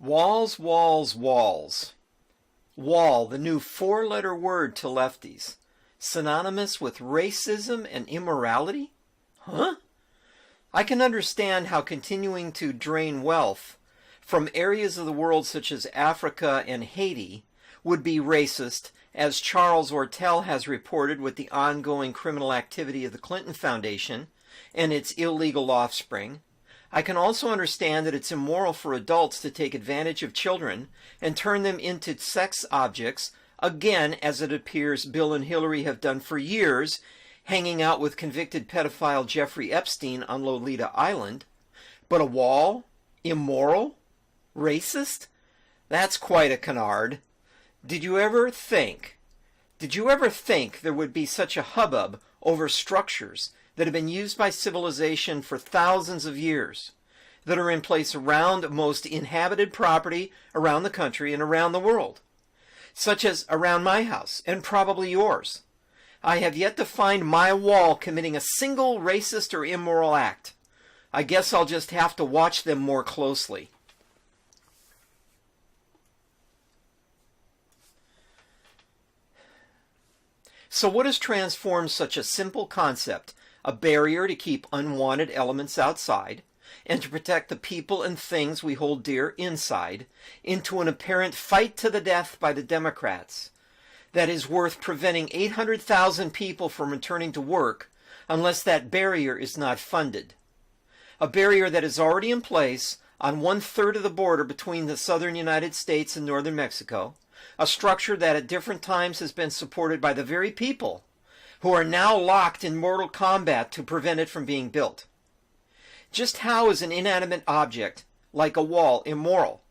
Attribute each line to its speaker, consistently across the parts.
Speaker 1: Walls, walls, walls. Wall, the new four-letter word to lefties. Synonymous with racism and immorality? Huh? I can understand how continuing to drain wealth from areas of the world such as Africa and Haiti would be racist, as Charles Ortel has reported with the ongoing criminal activity of the Clinton Foundation and its illegal offspring. I can also understand that it's immoral for adults to take advantage of children and turn them into sex objects, again, as it appears Bill and Hillary have done for years, hanging out with convicted pedophile Jeffrey Epstein on Lolita Island. But a wall? Immoral? Racist? That's quite a canard. Did you ever think there would be such a hubbub over structures that have been used by civilization for thousands of years, that are in place around most inhabited property around the country and around the world, such as around my house and probably yours? I have yet to find my wall committing a single racist or immoral act. I guess I'll just have to watch them more closely. So what has transformed such a simple concept, a barrier to keep unwanted elements outside and to protect the people and things we hold dear inside, into an apparent fight to the death by the Democrats that is worth preventing 800,000 people from returning to work unless that barrier is not funded? A barrier that is already in place on 1/3 of the border between the southern United States and northern Mexico, a structure that at different times has been supported by the very people who are now locked in mortal combat to prevent it from being built. Just how is an inanimate object like a wall immoral?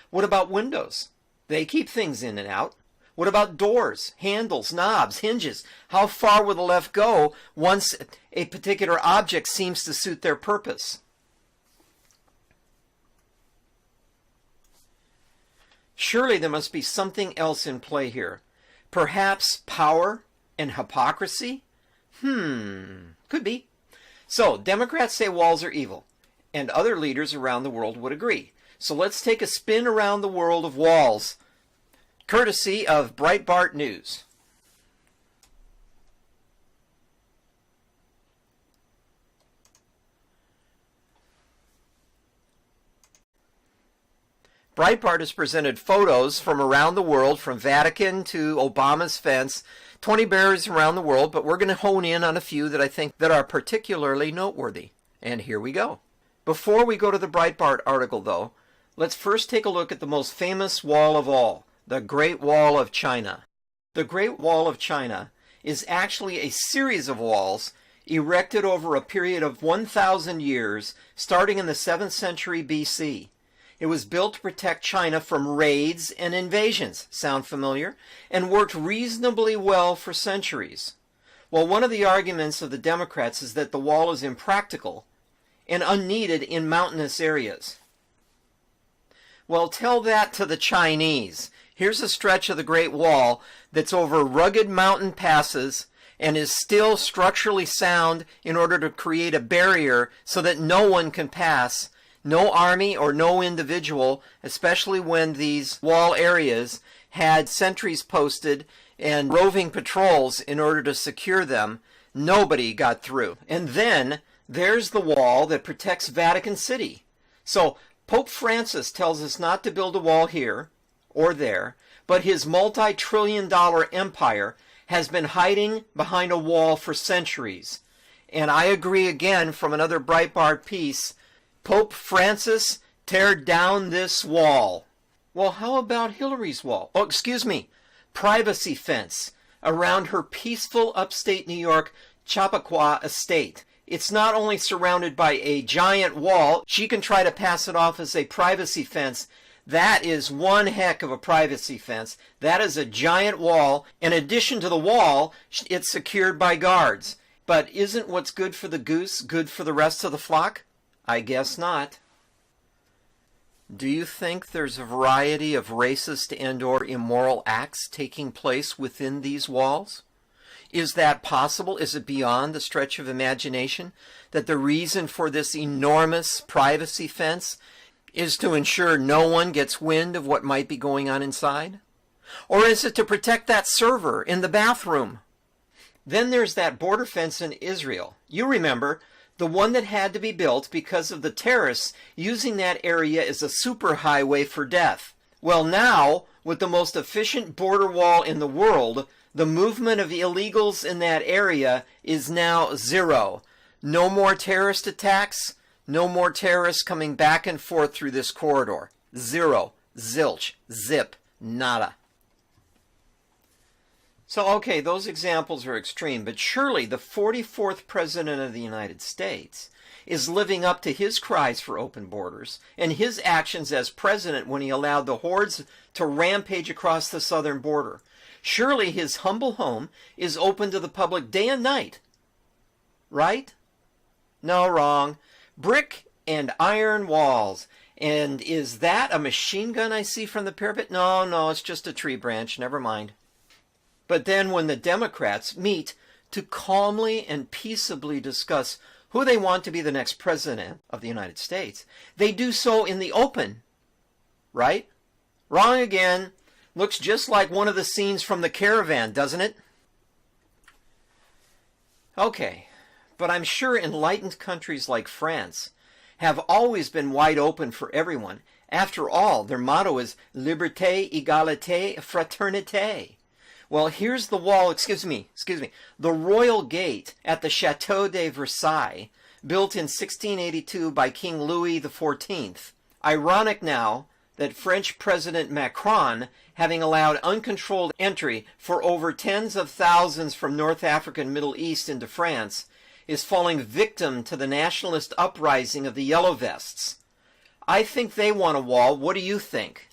Speaker 1: What about windows? They keep things in and out. What about doors, handles, knobs, hinges? How far will the left go once a particular object seems to suit their purpose? Surely there must be something else in play here. Perhaps power and hypocrisy? Could be. So, Democrats say walls are evil, and other leaders around the world would agree. So let's take a spin around the world of walls, courtesy of Breitbart News. Breitbart has presented photos from around the world, from Vatican to Obama's fence, 20 barriers around the world, but we're going to hone in on a few that I think that are particularly noteworthy. And here we go. Before we go to the Breitbart article, though, let's first take a look at the most famous wall of all, the Great Wall of China. The Great Wall of China is actually a series of walls erected over a period of 1,000 years, starting in the 7th century BC. It was built to protect China from raids and invasions, sound familiar, and worked reasonably well for centuries. Well, one of the arguments of the Democrats is that the wall is impractical and unneeded in mountainous areas. Well, tell that to the Chinese. Here's a stretch of the Great Wall that's over rugged mountain passes and is still structurally sound in order to create a barrier so that no one can pass. No army or no individual, especially when these wall areas had sentries posted and roving patrols in order to secure them, nobody got through. And then there's the wall that protects Vatican City. So Pope Francis tells us not to build a wall here or there, but his multi-trillion-dollar empire has been hiding behind a wall for centuries. And I agree again from another Breitbart piece, Pope Francis, tear down this wall. Well, how about Hillary's wall? Oh, excuse me, privacy fence around her peaceful upstate New York Chappaqua estate. It's not only surrounded by a giant wall, she can try to pass it off as a privacy fence. That is one heck of a privacy fence. That is a giant wall. In addition to the wall, it's secured by guards. But isn't what's good for the goose good for the rest of the flock? I guess not. Do you think there's a variety of racist and/or immoral acts taking place within these walls? Is that possible? Is it beyond the stretch of imagination that the reason for this enormous privacy fence is to ensure no one gets wind of what might be going on inside? Or is it to protect that server in the bathroom? Then there's that border fence in Israel. You remember, the one that had to be built because of the terrorists using that area as a superhighway for death. Well, now, with the most efficient border wall in the world, the movement of illegals in that area is now zero. No more terrorist attacks, no more terrorists coming back and forth through this corridor. Zero. Zilch. Zip. Nada. So, okay, those examples are extreme, but surely the 44th President of the United States is living up to his cries for open borders and his actions as president when he allowed the hordes to rampage across the southern border. Surely his humble home is open to the public day and night. Right? No, wrong. Brick and iron walls. And is that a machine gun I see from the parapet? No, it's just a tree branch. Never mind. But then when the Democrats meet to calmly and peaceably discuss who they want to be the next president of the United States, they do so in the open. Right? Wrong again. Looks just like one of the scenes from The Caravan, doesn't it? Okay, but I'm sure enlightened countries like France have always been wide open for everyone. After all, their motto is Liberté, Égalité, Fraternité. Well, here's the wall, excuse me, the Royal Gate at the Château de Versailles, built in 1682 by King Louis XIV. Ironic now that French President Macron, having allowed uncontrolled entry for over tens of thousands from North Africa and Middle East into France, is falling victim to the nationalist uprising of the Yellow Vests. I think they want a wall. What do you think?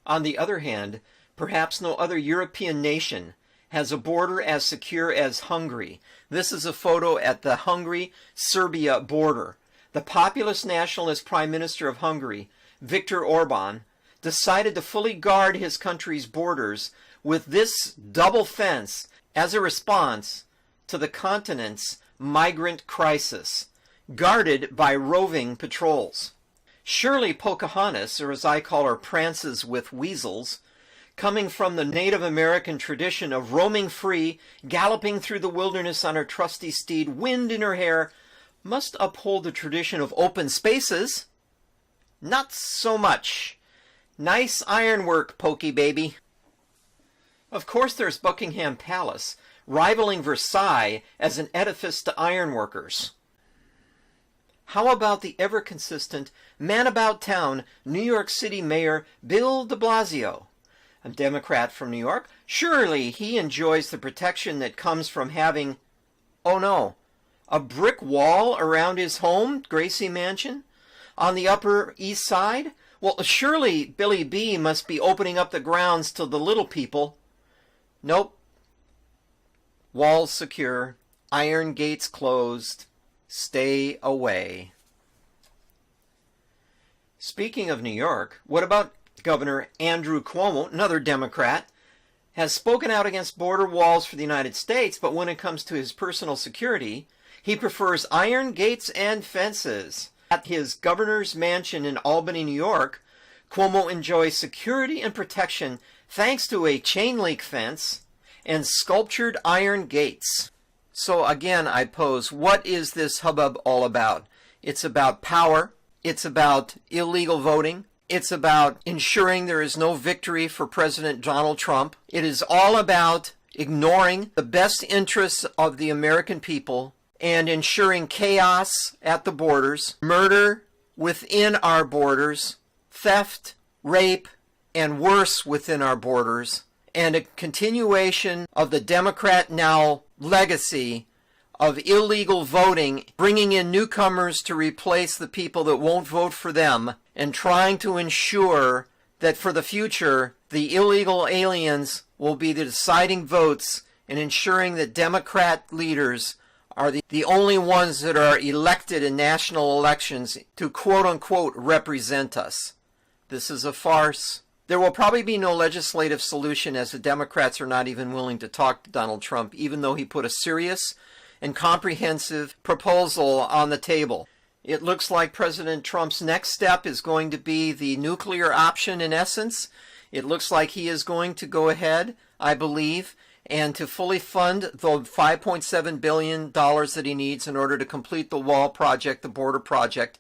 Speaker 1: On the other hand, perhaps no other European nation has a border as secure as Hungary. This is a photo at the Hungary-Serbia border. The populist nationalist Prime Minister of Hungary, Viktor Orban, decided to fully guard his country's borders with this double fence as a response to the continent's migrant crisis, guarded by roving patrols. Surely Pocahontas, or as I call her, Prances with Weasels, coming from the Native American tradition of roaming free, galloping through the wilderness on her trusty steed, wind in her hair, must uphold the tradition of open spaces. Not so much. Nice ironwork, Pokey baby. Of course there's Buckingham Palace, rivaling Versailles as an edifice to ironworkers. How about the ever-consistent, man-about-town New York City Mayor Bill de Blasio? A Democrat from New York? Surely he enjoys the protection that comes from having, oh no, a brick wall around his home, Gracie Mansion, on the Upper East Side? Well, surely Billy B must be opening up the grounds to the little people. Nope. Walls secure, iron gates closed. Stay away. Speaking of New York, what about Governor Andrew Cuomo, another Democrat, has spoken out against border walls for the United States, but when it comes to his personal security, he prefers iron gates and fences. At his governor's mansion in Albany, New York, Cuomo enjoys security and protection thanks to a chain link fence and sculptured iron gates. So again, I pose, what is this hubbub all about? It's about power. It's about illegal voting. It's about ensuring there is no victory for President Donald Trump. It is all about ignoring the best interests of the American people and ensuring chaos at the borders, murder within our borders, theft, rape, and worse within our borders, and a continuation of the Democrat now legacy of illegal voting, bringing in newcomers to replace the people that won't vote for them, and trying to ensure that for the future, the illegal aliens will be the deciding votes in ensuring that Democrat leaders are the only ones that are elected in national elections to quote-unquote represent us. This is a farce. There will probably be no legislative solution, as the Democrats are not even willing to talk to Donald Trump, even though he put a serious and comprehensive proposal on the table. It looks like President Trump's next step is going to be the nuclear option in essence. It looks like he is going to go ahead, I believe, and to fully fund the $5.7 billion that he needs in order to complete the wall project, the border project,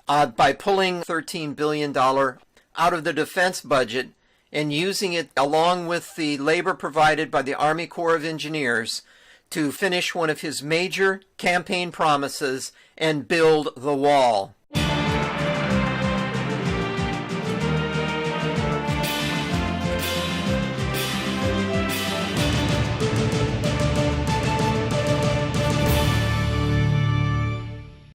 Speaker 1: by pulling $13 billion out of the defense budget and using it along with the labor provided by the Army Corps of Engineers to finish one of his major campaign promises and build the wall.